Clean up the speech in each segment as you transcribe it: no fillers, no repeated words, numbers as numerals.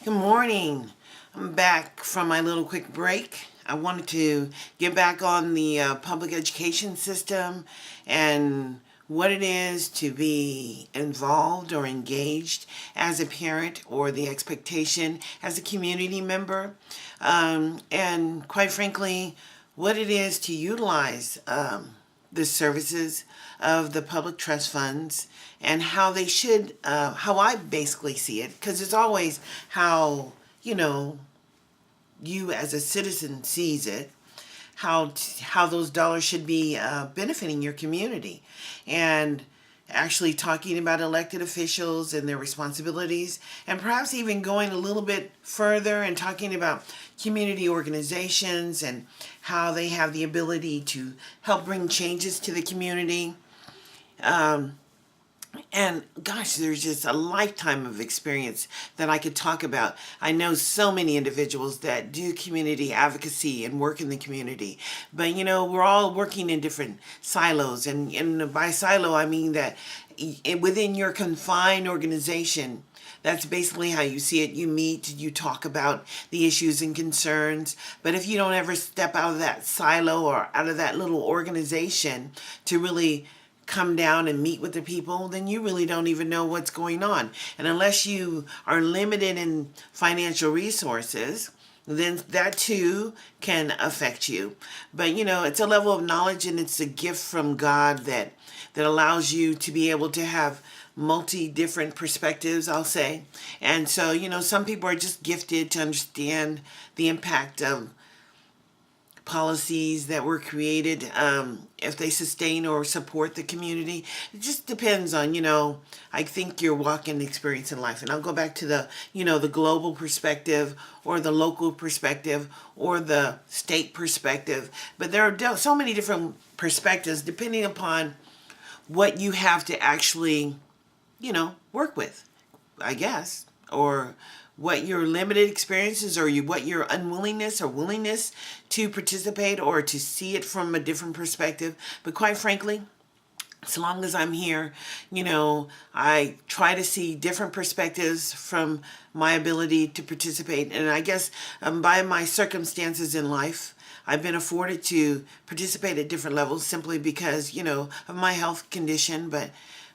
Good morning. I'm back from my little quick break. I wanted to get back on the public education system and what it is to be involved or engaged as a parent or the expectation as a community member. And quite frankly, what it is to utilize the services of the public trust funds and how they should, how I basically see it, because it's always how, you as a citizen sees it, how those dollars should be benefiting your community, and actually talking about elected officials and their responsibilities, and perhaps even going a little bit further and talking about community organizations and how they have the ability to help bring changes to the community. And gosh, there's just a lifetime of experience that I could talk about. I know so many individuals that do community advocacy and work in the community, but we're all working in different silos. And by silo, I mean that within your confined organization, that's basically how you see it. You meet, you talk about the issues and concerns. But if you don't ever step out of that silo or out of that little organization to really come down and meet with the people, then you really don't even know what's going on. And unless you are limited in financial resources, then that too can affect you. But it's a level of knowledge, and it's a gift from God that allows you to be able to have multi different perspectives, I'll say. And so, some people are just gifted to understand the impact of policies that were created, if they sustain or support the community. It just depends on, I think your walk and experience in life. And I'll go back to the global perspective or the local perspective or the state perspective. But there are so many different perspectives depending upon what you have to actually, work with, I guess, or what your limited experiences or what your unwillingness or willingness to participate or to see it from a different perspective. But quite frankly, as long as I'm here, I try to see different perspectives from my ability to participate. And I guess by my circumstances in life, I've been afforded to participate at different levels simply because, of my health condition. But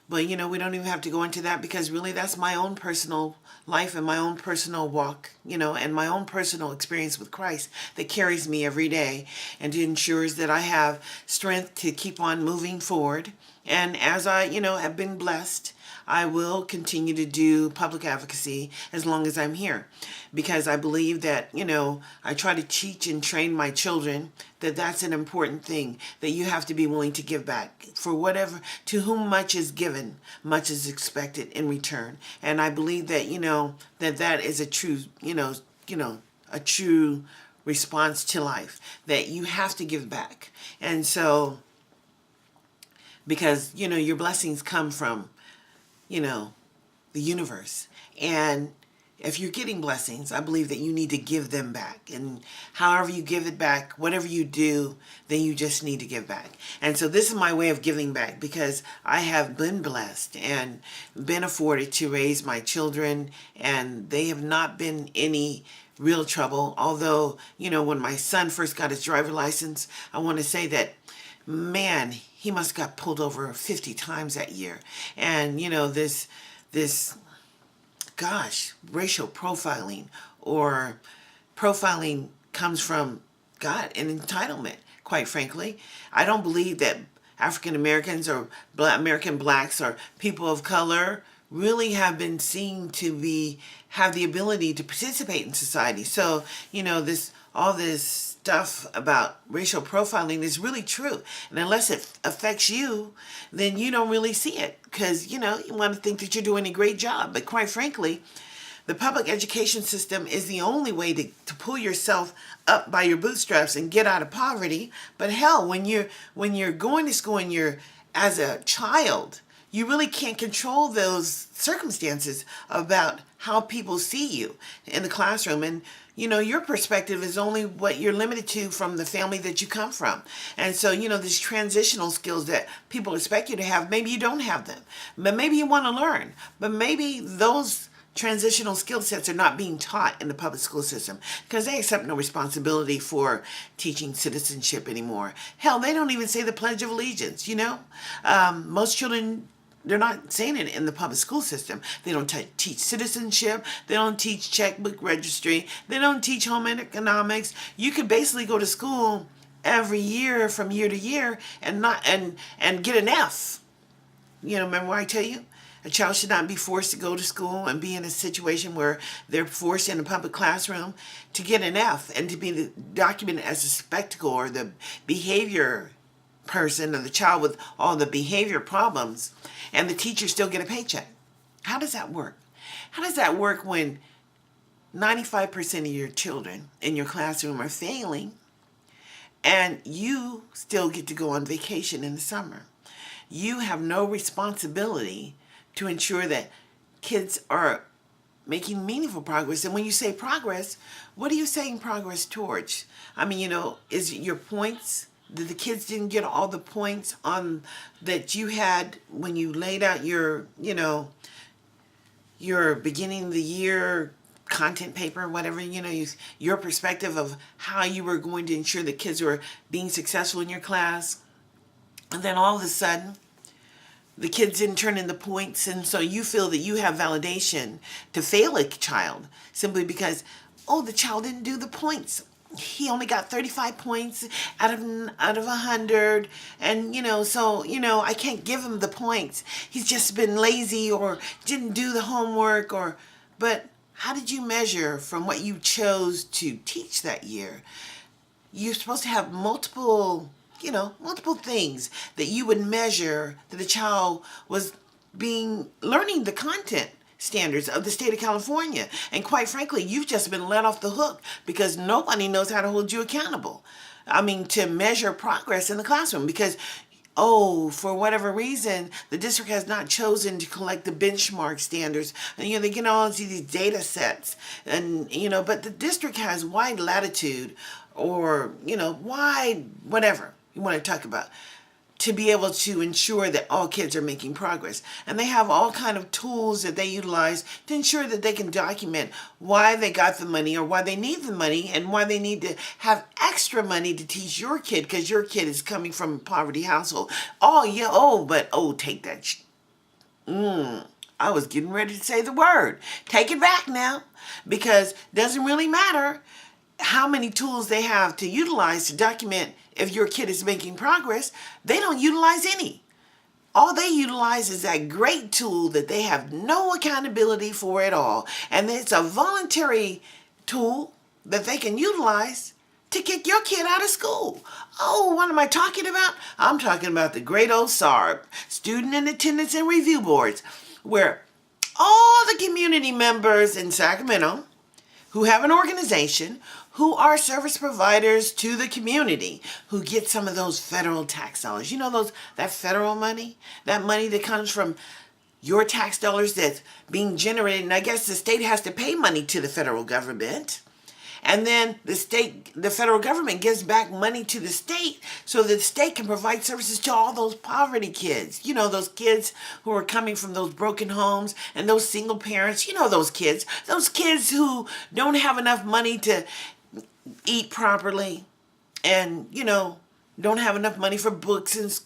we don't even have to go into that, because really that's my own personal life and my own personal walk, and my own personal experience with Christ that carries me every day and ensures that I have strength to keep on moving forward. And as I, have been blessed, I will continue to do public advocacy as long as I'm here, because I believe that, I try to teach and train my children that that's an important thing, that you have to be willing to give back. For whatever, to whom much is given, much is expected in return. And I believe that, that is a true, a true response to life, that you have to give back. And so, because, your blessings come from, the universe. And if you're getting blessings, I believe that you need to give them back. And however you give it back, whatever you do, then you just need to give back. And so this is my way of giving back, because I have been blessed and been afforded to raise my children, and they have not been any real trouble. Although, when my son first got his driver license, I want to say that, man, he must have got pulled over 50 times that year. And, this racial profiling or profiling comes from God and entitlement, quite frankly. I don't believe that African Americans or American blacks or people of color really have been seen to have the ability to participate in society. So, all this stuff about racial profiling is really true. And unless it affects you, then you don't really see it, because, you want to think that you're doing a great job. But quite frankly, the public education system is the only way to pull yourself up by your bootstraps and get out of poverty. But hell, when you're going to school and you're as a child, you really can't control those circumstances about how people see you in the classroom. And, your perspective is only what you're limited to from the family that you come from. And so, these transitional skills that people expect you to have, maybe you don't have them, but maybe you want to learn. But maybe those transitional skill sets are not being taught in the public school system because they accept no responsibility for teaching citizenship anymore. Hell, they don't even say the Pledge of Allegiance, you know? Most children, they're not saying it in the public school system. They don't teach citizenship. They don't teach checkbook registry. They don't teach home economics. You could basically go to school every year from year to year and not and get an F. You know, remember what I tell you? A child should not be forced to go to school and be in a situation where they're forced in a public classroom to get an F and to be documented as a spectacle or the behavior person or the child with all the behavior problems, and the teacher still get a paycheck. How does that work? How does that work when 95% of your children in your classroom are failing and you still get to go on vacation in the summer? You have no responsibility to ensure that kids are making meaningful progress. And when you say progress, what are you saying progress towards? I mean, you know, is it your points? That the kids didn't get all the points on that you had when you laid out your, you know, your beginning of the year content paper, whatever, you know, your perspective of how you were going to ensure that kids were being successful in your class. And then all of a sudden, the kids didn't turn in the points, and so you feel that you have validation to fail a child simply because, oh, the child didn't do the points. He only got 35 points out of 100, and you know, so you know, I can't give him the points. He's just been lazy or didn't do the homework, or but how did you measure from what you chose to teach that year? You're supposed to have multiple things that you would measure that the child was learning the content standards of the state of California. And quite frankly, you've just been let off the hook because nobody knows how to hold you accountable. I mean, to measure progress in the classroom because, oh, for whatever reason, the district has not chosen to collect the benchmark standards. And, you know, they get all these data sets and, you know, but the district has wide latitude or, you know, wide whatever you want to talk about to be able to ensure that all kids are making progress. And they have all kind of tools that they utilize to ensure that they can document why they got the money or why they need the money and why they need to have extra money to teach your kid because your kid is coming from a poverty household. Oh, yeah, take that. I was getting ready to say the word. Take it back now because it doesn't really matter how many tools they have to utilize to document if your kid is making progress. They don't utilize any. All they utilize is that great tool that they have no accountability for at all. And it's a voluntary tool that they can utilize to kick your kid out of school. Oh, what am I talking about? I'm talking about the great old SARB, Student in Attendance and Review Boards, where all the community members in Sacramento who have an organization, who are service providers to the community, who get some of those federal tax dollars. You know, that federal money, that money that comes from your tax dollars that's being generated. And I guess the state has to pay money to the federal government. And then the federal government gives back money to the state so that the state can provide services to all those poverty kids. You know, those kids who are coming from those broken homes and those single parents. You know, those kids who don't have enough money to eat properly and, you know, don't have enough money for books and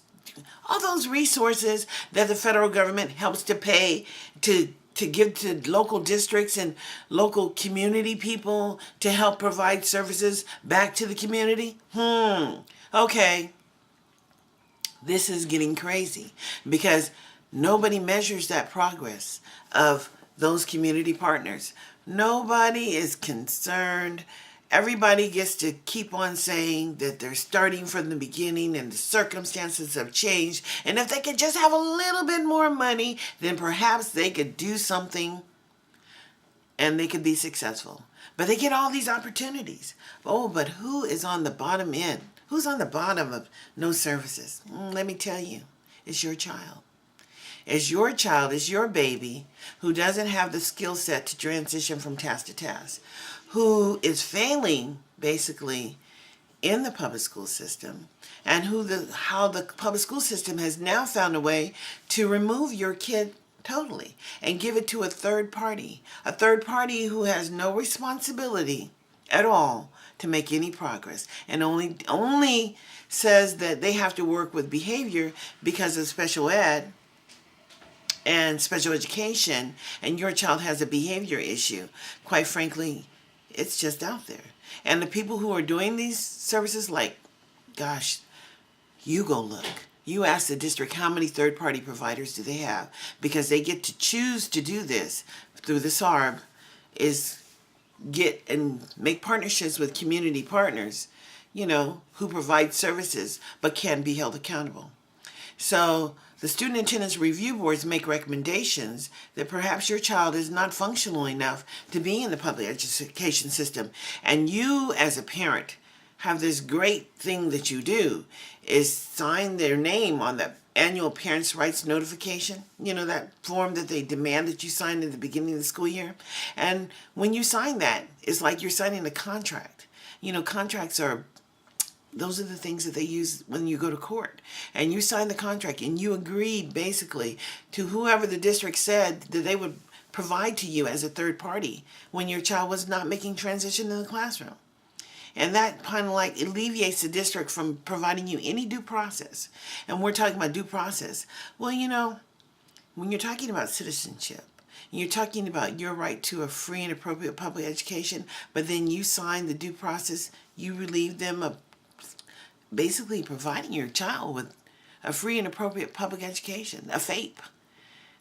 all those resources that the federal government helps to pay to give to local districts and local community people to help provide services back to the community. Okay. This is getting crazy because nobody measures that progress of those community partners. Nobody is concerned. Everybody gets to keep on saying that they're starting from the beginning and the circumstances have changed. And if they could just have a little bit more money, then perhaps they could do something and they could be successful. But they get all these opportunities. Oh, but who is on the bottom end? Who's on the bottom of no services? Let me tell you, it's your child. It's your child, it's your baby who doesn't have the skill set to transition from task to task, who is failing basically in the public school system, and how the public school system has now found a way to remove your kid totally, and give it to a third party who has no responsibility at all to make any progress, and only says that they have to work with behavior because of special ed and special education, and your child has a behavior issue. Quite frankly, it's just out there. And the people who are doing these services, like, gosh, you go look. You ask the district how many third-party providers do they have, because they get to choose to do this through the SARB, is get and make partnerships with community partners, who provide services but can be held accountable. So the student attendance review boards make recommendations that perhaps your child is not functional enough to be in the public education system. And you, as a parent, have this great thing that you do, is sign their name on the annual parents' rights notification, that form that they demand that you sign at the beginning of the school year. And when you sign that, it's like you're signing a contract. Contracts are, those are the things that they use when you go to court. And you sign the contract and you agreed basically to whoever the district said that they would provide to you as a third party when your child was not making transition in the classroom. And that kind of like alleviates the district from providing you any due process. And we're talking about due process. Well, when you're talking about citizenship, you're talking about your right to a free and appropriate public education, but then you sign the due process, you relieve them of basically providing your child with a free and appropriate public education, a FAPE,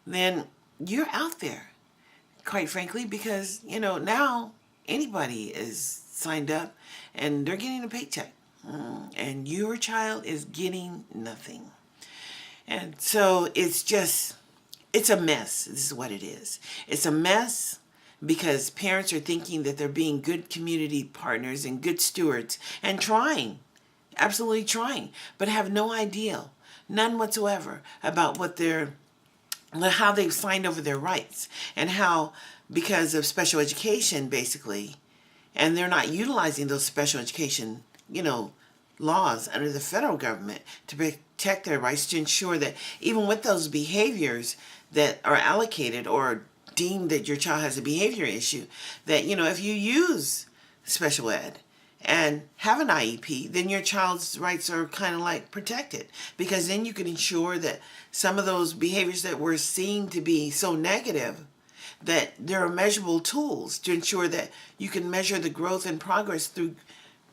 then you're out there, quite frankly, because, now anybody is signed up and they're getting a paycheck, and your child is getting nothing. And so it's a mess. This is what it is. It's a mess because parents are thinking that they're being good community partners and good stewards and trying, absolutely trying, but have no idea, none whatsoever, about how they've signed over their rights, and how, because of special education, basically, and they're not utilizing those special education, laws under the federal government to protect their rights, to ensure that even with those behaviors that are allocated or deemed that your child has a behavior issue, that, if you use special ed and have an IEP, then your child's rights are kind of like protected, because then you can ensure that some of those behaviors that we're seeing to be so negative, that there are measurable tools to ensure that you can measure the growth and progress through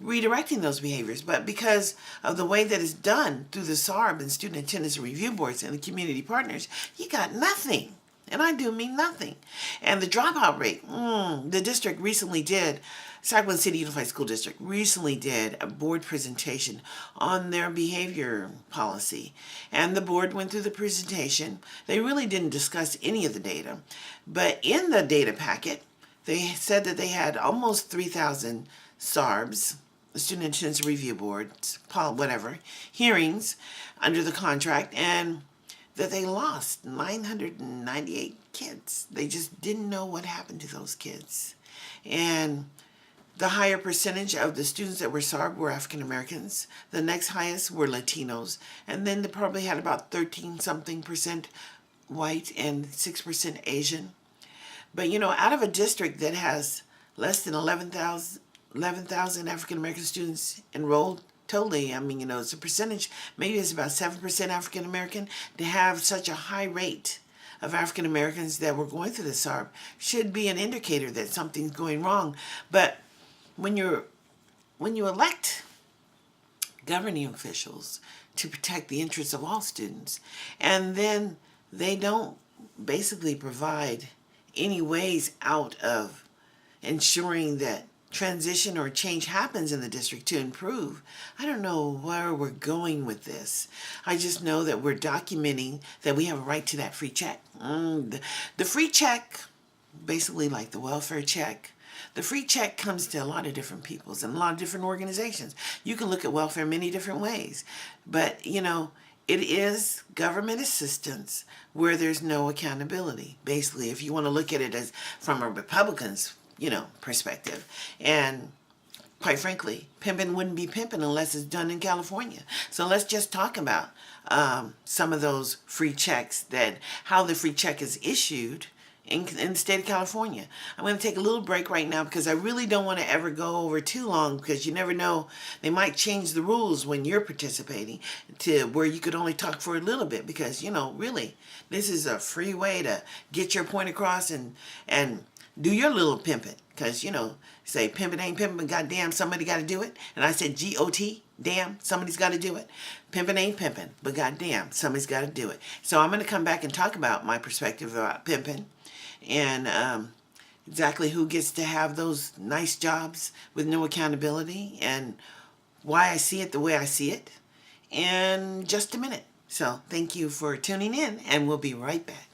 redirecting those behaviors. But because of the way that it's done through the SARB and student attendance review boards and the community partners, you got nothing. And I do mean nothing. And the dropout rate, the district recently did, Sacramento City Unified School District recently did a board presentation on their behavior policy. And the board went through the presentation. They really didn't discuss any of the data. But in the data packet, they said that they had almost 3,000 SARBs, Student Attendance Review Boards, hearings under the contract, and that they lost 998 kids. They just didn't know what happened to those kids. And the higher percentage of the students that were SARB were African Americans. The next highest were Latinos. And then they probably had about 13-something% white and 6% Asian. But, out of a district that has less than 11,000 African American students enrolled totally, it's a percentage, maybe it's about 7% African American, to have such a high rate of African Americans that were going through the SARB should be an indicator that something's going wrong. But when you elect governing officials to protect the interests of all students, and then they don't basically provide any ways out of ensuring that transition or change happens in the district to improve, I don't know where we're going with this. I just know that we're documenting that we have a right to that free check. The free check, basically like the welfare check, the free check comes to a lot of different peoples and a lot of different organizations. You can look at welfare many different ways, but it is government assistance where there's no accountability. Basically, if you want to look at it as from a Republican's, perspective. And quite frankly, pimping wouldn't be pimping unless it's done in California. So let's just talk about some of those free checks, that how the free check is issued in the state of California. I'm going to take a little break right now because I really don't want to ever go over too long, because you never know, they might change the rules when you're participating to where you could only talk for a little bit, because really this is a free way to get your point across and do your little pimping, because say pimping ain't pimping, but goddamn somebody got to do it. And I said GOT, damn somebody's got to do it. Pimping ain't pimping, but goddamn somebody's got to do it. So I'm going to come back and talk about my perspective about pimping, and exactly who gets to have those nice jobs with no accountability, and why I see it the way I see it in just a minute. So thank you for tuning in, and we'll be right back.